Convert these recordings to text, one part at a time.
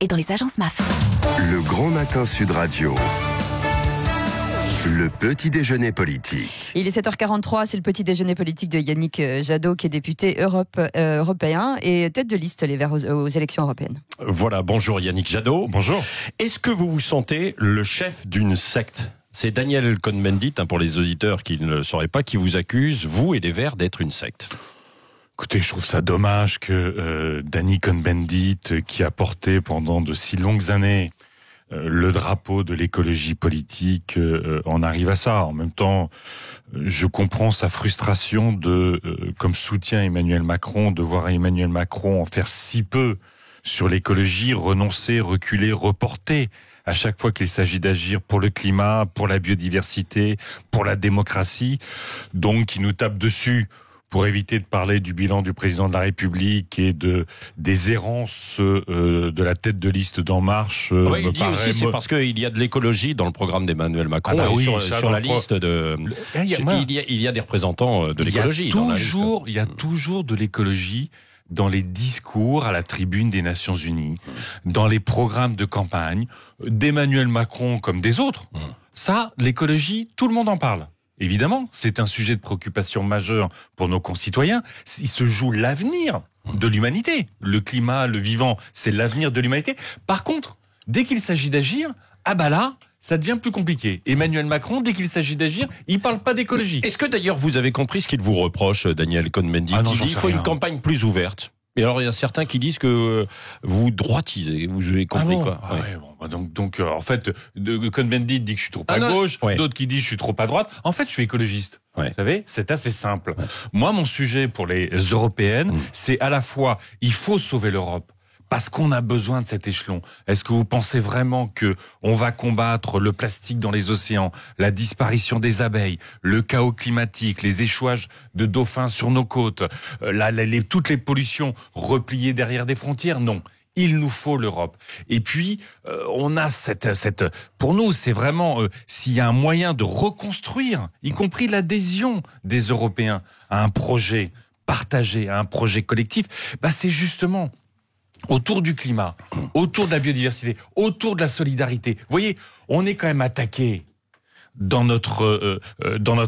et dans les agences MAF. Le Grand Matin Sud Radio. Le petit déjeuner politique. Il est 7h43, c'est le petit déjeuner politique de Yannick Jadot, qui est député européen et tête de liste Les Verts aux élections européennes. Voilà, bonjour Yannick Jadot. Bonjour. Est-ce que vous vous sentez le chef d'une secte ? C'est Daniel Cohn-Bendit, pour les auditeurs qui ne le sauraient pas, qui vous accuse, vous et les Verts, d'être une secte. Écoutez, je trouve ça dommage que Danny Cohn-Bendit, qui a porté pendant de si longues années le drapeau de l'écologie politique, en arrive à ça. En même temps, je comprends sa frustration comme soutient Emmanuel Macron, de voir Emmanuel Macron en faire si peu sur l'écologie, renoncer, reculer, reporter à chaque fois qu'il s'agit d'agir pour le climat, pour la biodiversité, pour la démocratie. Donc, il nous tape dessus pour éviter de parler du bilan du président de la République et des errances de la tête de liste d'En Marche. Oui, il dit aussi c'est parce qu'il y a de l'écologie dans le programme d'Emmanuel Macron. Ah bah oui, sur la liste de... Il y a des représentants de l'écologie. Il y a toujours de l'écologie dans les discours à la tribune des Nations Unies, dans les programmes de campagne d'Emmanuel Macron comme des autres. Ça, l'écologie, tout le monde en parle. Évidemment, c'est un sujet de préoccupation majeur pour nos concitoyens. Il se joue l'avenir de l'humanité. Le climat, le vivant, c'est l'avenir de l'humanité. Par contre, dès qu'il s'agit d'agir, là, ça devient plus compliqué. Emmanuel Macron, dès qu'il s'agit d'agir, il parle pas d'écologie. Est-ce que d'ailleurs vous avez compris ce qu'il vous reproche, Daniel Cohn-Bendit ? Non, il dit qu'il faut une campagne plus ouverte. Et alors, il y a certains qui disent que vous droitisez. Vous avez compris quoi ? En fait, Cohn-Bendit dit que je suis trop à gauche, d'autres qui disent que je suis trop à droite. En fait, je suis écologiste. Vous savez, c'est assez simple. Moi, mon sujet pour les européennes, c'est à la fois, il faut sauver l'Europe. Parce qu'on a besoin de cet échelon. Est-ce que vous pensez vraiment que on va combattre le plastique dans les océans, la disparition des abeilles, le chaos climatique, les échouages de dauphins sur nos côtes, toutes les pollutions repliées derrière des frontières ? Non. Il nous faut l'Europe. Et puis, on a pour nous, c'est vraiment, s'il y a un moyen de reconstruire, y compris l'adhésion des Européens à un projet partagé, à un projet collectif, c'est justement autour du climat, autour de la biodiversité, autour de la solidarité. Vous voyez, on est quand même attaqué dans notre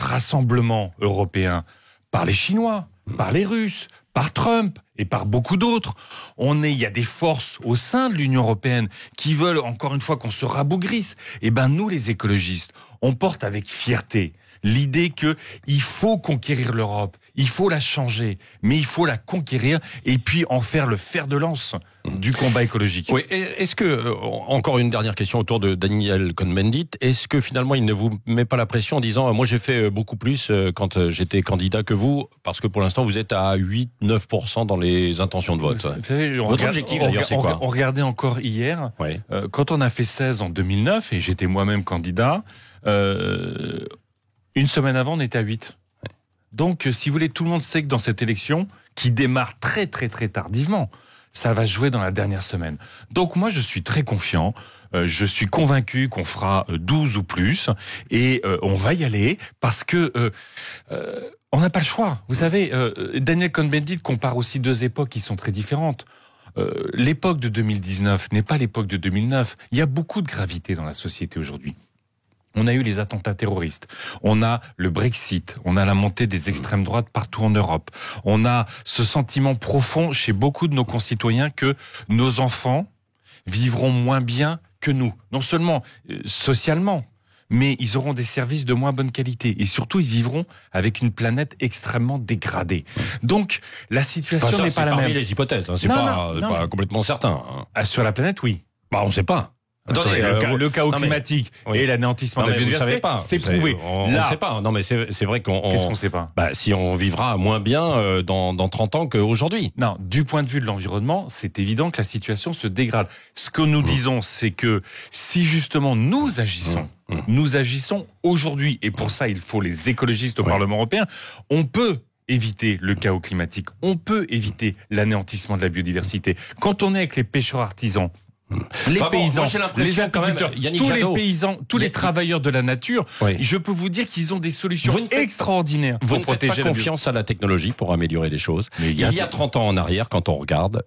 rassemblement européen par les Chinois, par les Russes, par Trump et par beaucoup d'autres. Il y a des forces au sein de l'Union européenne qui veulent encore une fois qu'on se rabougrisse. Nous, les écologistes, on porte avec fierté l'idée que il faut conquérir l'Europe, il faut la changer, mais il faut la conquérir et puis en faire le fer de lance du combat écologique. Oui, est-ce que, encore une dernière question autour de Daniel Cohn-Bendit, est-ce que finalement il ne vous met pas la pression en disant moi j'ai fait beaucoup plus quand j'étais candidat que vous, parce que pour l'instant vous êtes à 8-9% dans les intentions de vote. Vous savez, votre objectif d'ailleurs c'est quoi ? On regardait encore hier, quand on a fait 16 en 2009 et j'étais moi-même candidat, une semaine avant, on était à 8. Donc, si vous voulez, tout le monde sait que dans cette élection, qui démarre très, très, très tardivement, ça va se jouer dans la dernière semaine. Donc, moi, je suis très confiant. Je suis convaincu qu'on fera 12 ou plus. Et on va y aller parce que on n'a pas le choix. Vous savez, Daniel Cohn-Bendit compare aussi deux époques qui sont très différentes. L'époque de 2019 n'est pas l'époque de 2009. Il y a beaucoup de gravité dans la société aujourd'hui. On a eu les attentats terroristes, on a le Brexit, on a la montée des extrêmes droites partout en Europe. On a ce sentiment profond chez beaucoup de nos concitoyens que nos enfants vivront moins bien que nous. Non seulement socialement, mais ils auront des services de moins bonne qualité. Et surtout, ils vivront avec une planète extrêmement dégradée. Donc, la situation n'est pas la même. Parmi les hypothèses, c'est pas complètement certain. Sur la planète, oui. On ne sait pas. Attendez, le chaos climatique et l'anéantissement de la biodiversité, c'est prouvé. On ne sait pas. Non, mais c'est vrai qu'on... Qu'est-ce qu'on ne sait pas ? Si on vivra moins bien dans 30 ans qu'aujourd'hui. Non, du point de vue de l'environnement, c'est évident que la situation se dégrade. Ce que nous disons, c'est que si justement nous agissons aujourd'hui, et pour ça il faut les écologistes au Parlement européen, on peut éviter le chaos climatique, on peut éviter l'anéantissement de la biodiversité. Quand on est avec les pêcheurs artisans, Les paysans, moi, j'ai l'impression les agriculteurs, tous les paysans, tous les travailleurs de la nature, je peux vous dire qu'ils ont des solutions extraordinaires. Vous ne faites pas confiance à la technologie pour améliorer les choses. Mais il y a 30 ans en arrière, quand on regarde,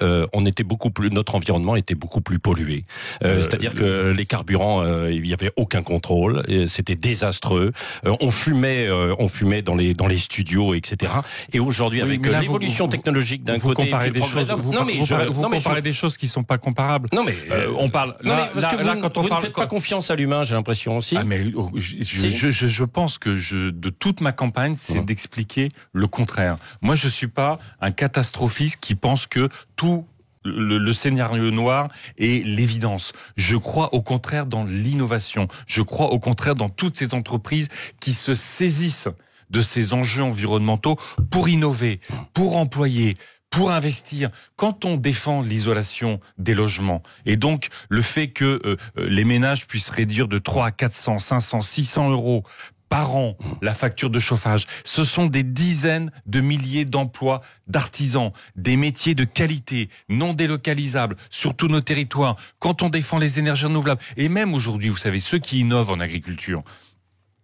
notre environnement était beaucoup plus pollué. C'est-à-dire que les carburants, il n'y avait aucun contrôle, c'était désastreux. On fumait dans les studios, etc. Et aujourd'hui, avec l'évolution technologique d'un côté, vous comparez des choses qui sont pas comparables. Non mais on parle. Vous ne faites pas confiance à l'humain, j'ai l'impression aussi. Ah mais je pense que de toute ma campagne, c'est d'expliquer le contraire. Moi, je suis pas un catastrophiste qui pense que tout le scénario noir est l'évidence. Je crois au contraire dans l'innovation. Je crois au contraire dans toutes ces entreprises qui se saisissent de ces enjeux environnementaux pour innover, pour employer, pour investir. Quand on défend l'isolation des logements, et donc le fait que les ménages puissent réduire de 300 à 400, 500, 600 euros par an la facture de chauffage, ce sont des dizaines de milliers d'emplois d'artisans, des métiers de qualité, non délocalisables, sur tous nos territoires. Quand on défend les énergies renouvelables, et même aujourd'hui, vous savez, ceux qui innovent en agriculture,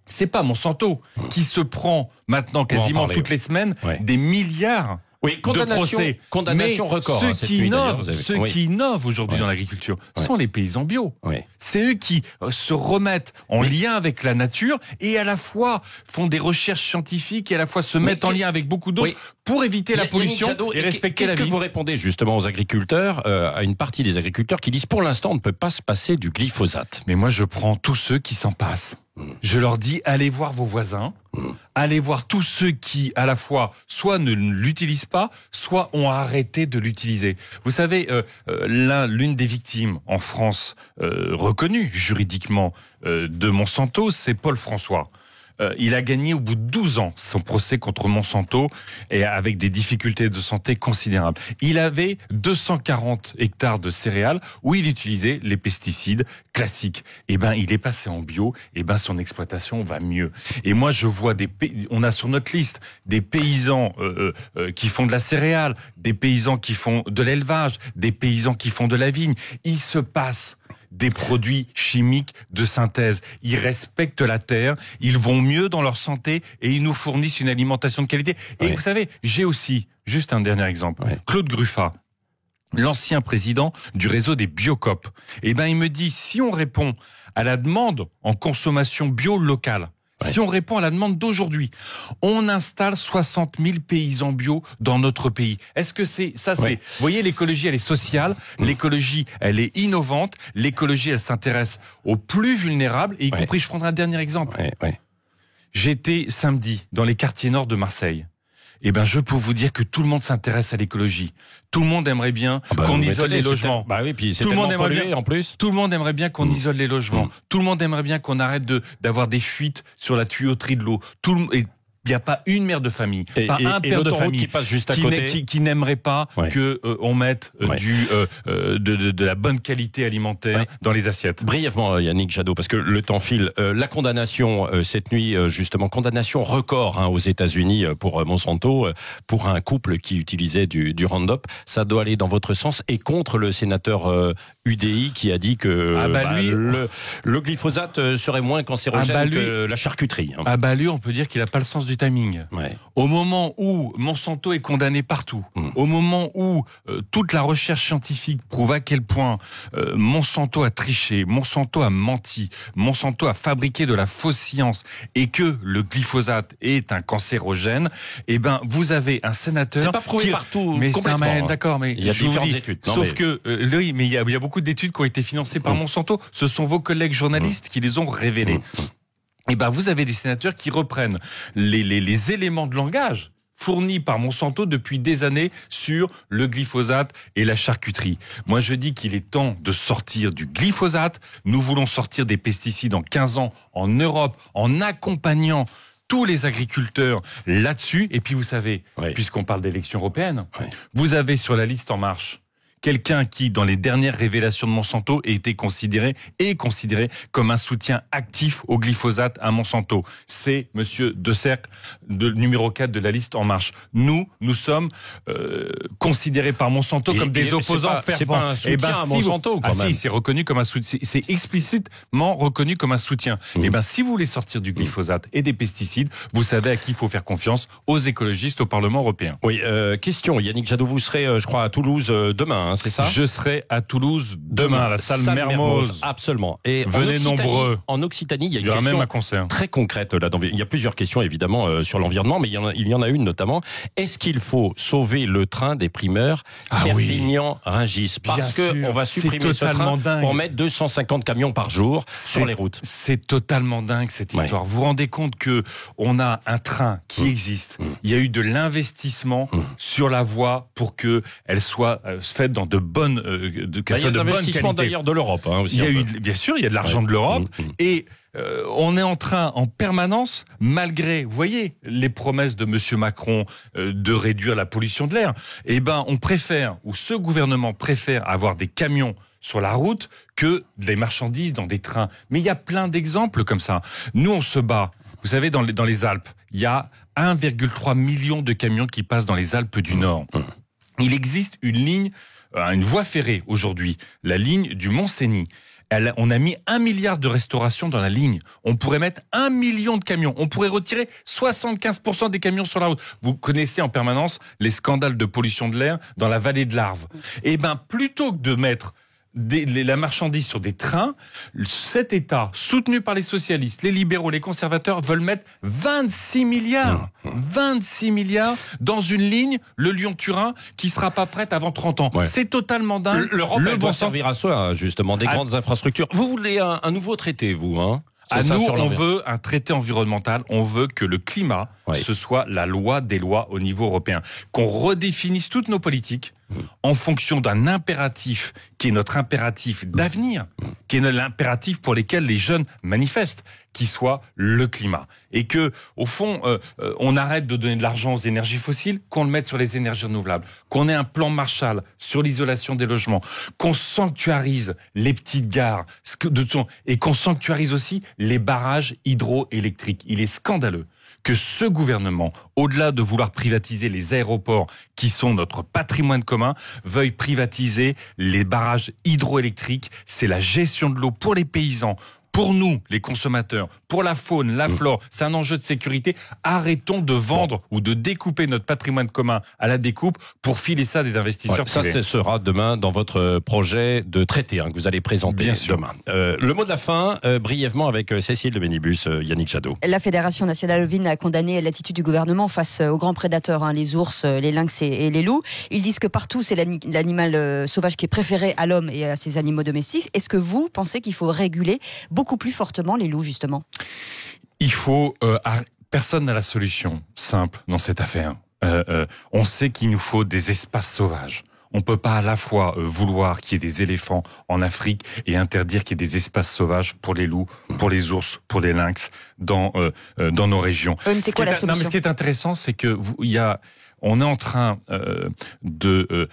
c'est pas Monsanto qui se prend maintenant quasiment toutes les semaines des milliards de procès. Condamnation record. Ceux qui innovent aujourd'hui dans l'agriculture sont les paysans bio. C'est eux qui se remettent en lien avec la nature et à la fois font des recherches scientifiques et à la fois se mettent en lien avec beaucoup d'autres pour éviter la pollution et respecter la vie. Qu'est-ce que vous répondez justement aux agriculteurs, à une partie des agriculteurs qui disent pour l'instant on ne peut pas se passer du glyphosate? Mais moi je prends tous ceux qui s'en passent. Je leur dis, allez voir vos voisins, allez voir tous ceux qui, à la fois, soit ne l'utilisent pas, soit ont arrêté de l'utiliser. Vous savez, l'une des victimes en France, reconnue juridiquement de Monsanto, c'est Paul François. Il a gagné au bout de 12 ans son procès contre Monsanto et avec des difficultés de santé considérables. Il avait 240 hectares de céréales où il utilisait les pesticides classiques. Et il est passé en bio. Et son exploitation va mieux. Et moi, je vois on a sur notre liste des paysans qui font de la céréale, des paysans qui font de l'élevage, des paysans qui font de la vigne. Il se passe des produits chimiques de synthèse. Ils respectent la terre, ils vont mieux dans leur santé et ils nous fournissent une alimentation de qualité. Et vous savez, j'ai aussi, juste un dernier exemple, Claude Gruffat, l'ancien président du réseau des Biocoop. Il me dit, si on répond à la demande en consommation bio locale, si on répond à la demande d'aujourd'hui, on installe 60 000 paysans bio dans notre pays. Est-ce que c'est... Vous voyez, l'écologie, elle est sociale, l'écologie, elle est innovante, l'écologie, elle s'intéresse aux plus vulnérables, et y compris, je prendrai un dernier exemple. J'étais samedi dans les quartiers nord de Marseille. Je peux vous dire que tout le monde s'intéresse à l'écologie. Tout le monde aimerait bien qu'on isole les logements. Puis c'est tellement pollué en plus. Tout le monde aimerait bien qu'on isole les logements. Tout le monde aimerait bien qu'on arrête d'avoir des fuites sur la tuyauterie de l'eau. Il n'y a pas une mère de famille, pas un père de famille qui passe juste à côté, qui n'aimerait pas que on mette de la bonne qualité alimentaire dans les assiettes. Brièvement, Yannick Jadot, parce que le temps file. La condamnation cette nuit, justement, condamnation record aux États-Unis pour Monsanto, pour un couple qui utilisait du Roundup. Ça doit aller dans votre sens et contre le sénateur UDI qui a dit que le glyphosate serait moins cancérogène que la charcuterie. Lui, on peut dire qu'il n'a pas le sens du timing. Au moment où Monsanto est condamné partout, au moment où toute la recherche scientifique prouve à quel point Monsanto a triché, Monsanto a menti, Monsanto a fabriqué de la fausse science et que le glyphosate est un cancérogène, vous avez un sénateur... C'est pas prouvé partout, mais complètement. D'accord, mais il y a différentes études. Mais il y a beaucoup d'études qui ont été financées par Monsanto. Ce sont vos collègues journalistes qui les ont révélées. Vous avez des sénateurs qui reprennent les éléments de langage fournis par Monsanto depuis des années sur le glyphosate et la charcuterie. Moi, je dis qu'il est temps de sortir du glyphosate. Nous voulons sortir des pesticides en 15 ans en Europe, en accompagnant tous les agriculteurs là-dessus. Et puis, vous savez, puisqu'on parle d'élections européennes, vous avez sur la liste En Marche quelqu'un qui, dans les dernières révélations de Monsanto, est considéré comme un soutien actif au glyphosate à Monsanto. C'est Monsieur De Cercle, numéro 4 de la liste En Marche. Nous sommes considérés par Monsanto comme des opposants fervents. C'est pas un soutien à Monsanto, quand même. Si, c'est reconnu comme un soutien. C'est explicitement reconnu comme un soutien. Et ben, si vous voulez sortir du glyphosate et des pesticides, vous savez à qui il faut faire confiance, aux écologistes au Parlement européen. Oui, question, Yannick Jadot, vous serez, je crois, à Toulouse demain, hein, c'est ça ? Je serai à Toulouse demain, à la salle Mermoz. Absolument. Et venez nombreux. En Occitanie, il y a une même un question concert très concrète là. Il y a plusieurs questions évidemment sur l'environnement, mais il y en a une notamment. Est-ce qu'il faut sauver le train des primeurs Perpignan-Rungis ? Parce qu'on va supprimer ce train pour mettre 250 camions par jour sur les routes. C'est totalement dingue cette histoire. Vous vous rendez compte que on a un train qui existe. Il y a eu de l'investissement sur la voie pour que elle soit faite dans de bonnes, il y a de l'investissement d'ailleurs de l'Europe. Hein, aussi, bien sûr, il y a de l'argent de l'Europe et on est en train, en permanence, malgré, vous voyez, les promesses de Monsieur Macron de réduire la pollution de l'air. Eh ben, on préfère, ou ce gouvernement préfère avoir des camions sur la route que des marchandises dans des trains. Mais il y a plein d'exemples comme ça. Nous, on se bat. Vous savez, dans les Alpes, il y a 1,3 million de camions qui passent dans les Alpes du Nord. Il existe une voie ferrée aujourd'hui, la ligne du Mont-Cenis. On a mis 1 milliard de restauration dans la ligne. On pourrait mettre 1 million de camions. On pourrait retirer 75% des camions sur la route. Vous connaissez en permanence les scandales de pollution de l'air dans la vallée de l'Arve. Eh ben, plutôt que de mettre la marchandise sur des trains, cet État, soutenu par les socialistes, les libéraux, les conservateurs, veulent mettre 26 milliards dans une ligne, le Lyon-Turin, qui sera pas prête avant 30 ans. C'est totalement dingue. L'Europe doit servir à ça, justement, des grandes infrastructures. Vous voulez un nouveau traité, vous, hein ? On veut un traité environnemental, on veut que le climat, ce soit la loi des lois au niveau européen. Qu'on redéfinisse toutes nos politiques en fonction d'un impératif qui est notre impératif d'avenir, qui est l'impératif pour lequel les jeunes manifestent, qui soit le climat. Et que, au fond, on arrête de donner de l'argent aux énergies fossiles, qu'on le mette sur les énergies renouvelables, qu'on ait un plan Marshall sur l'isolation des logements, qu'on sanctuarise les petites gares, et qu'on sanctuarise aussi les barrages hydroélectriques. Il est scandaleux que ce gouvernement, au-delà de vouloir privatiser les aéroports qui sont notre patrimoine commun, veuille privatiser les barrages hydroélectriques. C'est la gestion de l'eau pour les paysans, pour nous, les consommateurs, pour la faune, la flore, c'est un enjeu de sécurité. Arrêtons de vendre ou de découper notre patrimoine commun à la découpe pour filer ça à des investisseurs privés. Ça, ce sera demain dans votre projet de traité que vous allez présenter demain. Le mot de la fin, brièvement avec Cécile de Bénibus, Yannick Jadot. La Fédération nationale ovine a condamné l'attitude du gouvernement face aux grands prédateurs, les ours, les lynx et les loups. Ils disent que partout, c'est l'animal sauvage qui est préféré à l'homme et à ses animaux domestiques. Est-ce que vous pensez qu'il faut réguler beaucoup plus fortement les loups, justement ? Il faut... personne n'a la solution simple dans cette affaire. On sait qu'il nous faut des espaces sauvages. On peut pas à la fois vouloir qu'il y ait des éléphants en Afrique et interdire qu'il y ait des espaces sauvages pour les loups, pour les ours, pour les lynx dans nos régions. Mais c'est quoi la solution ? Non, mais ce qui est intéressant, c'est que on est en train de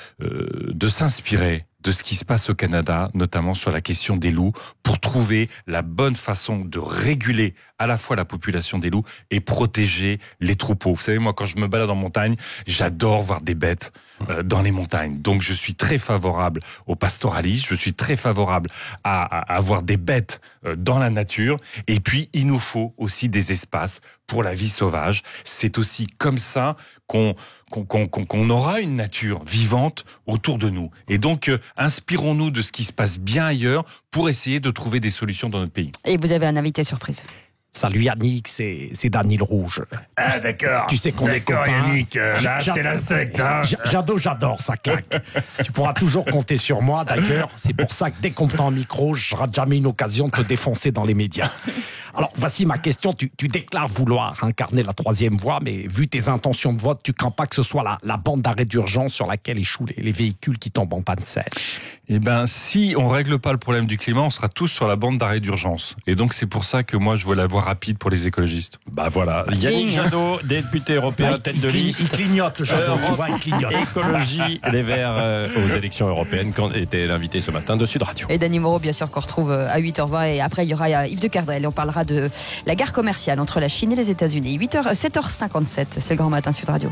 s'inspirer de ce qui se passe au Canada, notamment sur la question des loups, pour trouver la bonne façon de réguler à la fois la population des loups et protéger les troupeaux. Vous savez, moi, quand je me balade en montagne, j'adore voir des bêtes dans les montagnes. Donc, je suis très favorable au pastoralisme, je suis très favorable à avoir des bêtes dans la nature. Et puis, il nous faut aussi des espaces pour la vie sauvage. C'est aussi comme ça qu'on aura une nature vivante autour de nous. Et donc, inspirons-nous de ce qui se passe bien ailleurs pour essayer de trouver des solutions dans notre pays. Et vous avez un invité surprise. Salut Yannick, c'est Dany le Rouge. Ah d'accord. Tu sais qu'on est copains. Yannick, là c'est la secte. Hein. J'adore, ça claque. Tu pourras toujours compter sur moi d'ailleurs. C'est pour ça que dès qu'on me tend un micro, je rate jamais une occasion de te défoncer dans les médias. Alors, voici ma question. Tu déclares vouloir incarner la troisième voie, mais vu tes intentions de vote, tu ne crains pas que ce soit la bande d'arrêt d'urgence sur laquelle échouent les véhicules qui tombent en panne sèche? Eh ben, si on règle pas le problème du climat, on sera tous sur la bande d'arrêt d'urgence. Et donc, c'est pour ça que moi, je veux la voie rapide pour les écologistes. Bah voilà. Yannick Jadot, député européen, tête de liste. Il clignote, le Jadot, tu vois, il clignote. Écologie, les Verts aux élections européennes, quand était l'invité ce matin de Sud Radio. Et Dany Moreau, bien sûr, qu'on retrouve à 8h20. Et après, il y aura Yves de Cardrel. Et on parlera de la guerre commerciale entre la Chine et les États-Unis. 7h57, c'est le Grand Matin Sud Radio.